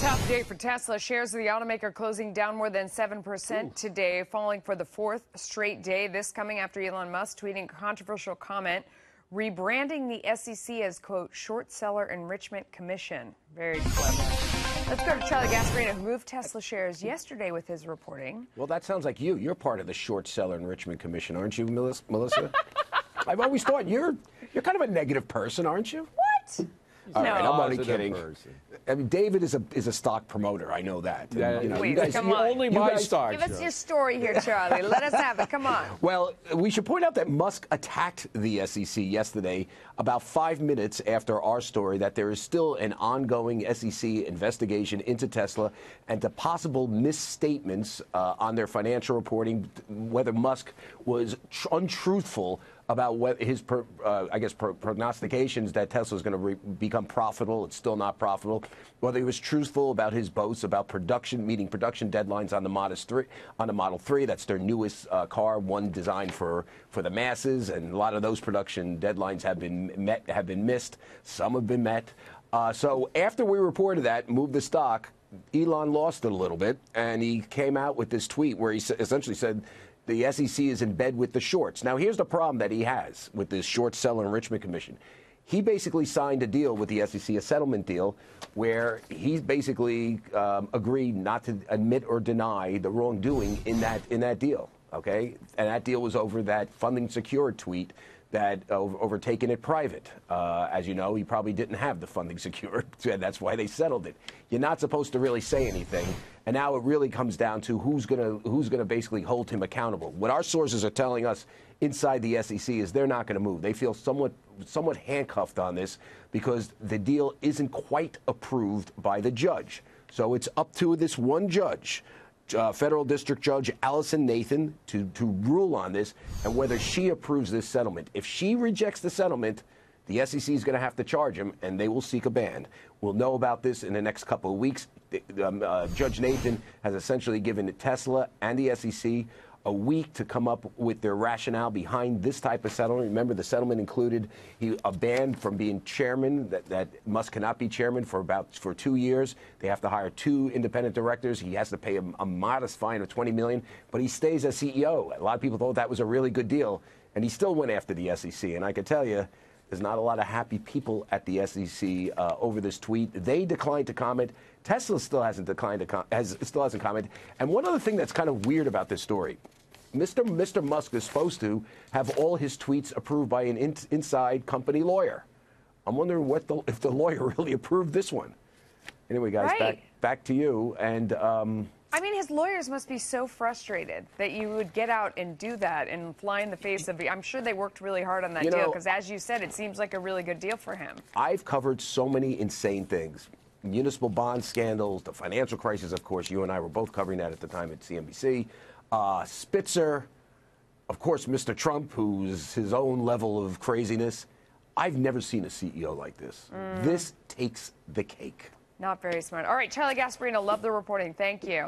Tough day for Tesla. Shares of the automaker closing down more than 7% today, falling for the fourth straight day. This coming after Elon Musk tweeting a controversial comment, rebranding the SEC as, quote, short seller enrichment commission. Very clever. Let's go to Charlie Gasparino, who moved Tesla shares yesterday with his reporting. Well, that sounds like you. You're part of the short seller enrichment commission, aren't you, Melissa? I've always thought you're kind of a negative person, aren't you? What? All no. right, I'm only kidding. Person. I mean, David is a stock promoter. I know that. Yeah, And, you know, Wait, you guys, come on. Only my stock. Give us your story here, Charlie. Let us have it. Come on. Well, we should point out that Musk attacked the SEC yesterday, about 5 minutes after our story, that there is still an ongoing SEC investigation into Tesla and to possible misstatements on their financial reporting, whether Musk was untruthful about what his, prognostications that Tesla is going to become profitable. It's still not profitable. Whether he was truthful about his boasts about meeting production deadlines on the Model 3. That's their newest car, one designed for the masses, and a lot of those production deadlines have been missed. Some have been met. So after we reported that, moved the stock, Elon lost it a little bit, and he came out with this tweet where he essentially said the SEC is in bed with the shorts. Now, here's the problem that he has with this short seller enrichment commission. He basically signed a deal with the SEC, a settlement deal, where he basically agreed not to admit or deny the wrongdoing in that deal. Okay, and that deal was over that funding secured tweet that over taking it private. As you know, he probably didn't have the funding secured, and that's why they settled it. You're not supposed to really say anything, and now it really comes down to who's gonna basically hold him accountable. What our sources are telling us inside the SEC is they're not going to move. They feel somewhat handcuffed on this because the deal isn't quite approved by the judge. So it's up to this one judge, Federal District Judge Alison Nathan, to rule on this and whether she approves this settlement. If she rejects the settlement, the SEC is going to have to charge him, and they will seek a ban. We'll know about this in the next couple of weeks. Judge Nathan has essentially given Tesla and the SEC a week to come up with their rationale behind this type of settlement. Remember, the settlement included a ban from being chairman, that Musk cannot be chairman for 2 years. They have to hire 2 independent directors. He has to pay a modest fine of $20 million, but he stays as CEO. A lot of people thought that was a really good deal, and he still went after the SEC. And I can tell you, there's not a lot of happy people at the SEC over this tweet. They declined to comment. Tesla still hasn't commented. And one other thing that's kind of weird about this story, Mr. Musk is supposed to have all his tweets approved by an inside company lawyer. I'm wondering if the lawyer really approved this one. Anyway, guys, right. back to you. And I mean, his lawyers must be so frustrated that you would get out and do that and fly in the face of. I'm sure they worked really hard on that deal because, as you said, it seems like a really good deal for him. I've covered so many insane things. Municipal bond scandals, the financial crisis, of course. You and I were both covering that at the time at CNBC. Spitzer, of course, Mr. Trump, who's his own level of craziness. I've never seen a CEO like this. This takes the cake. Not very smart. All right, Charlie Gasparino, love the reporting. Thank you.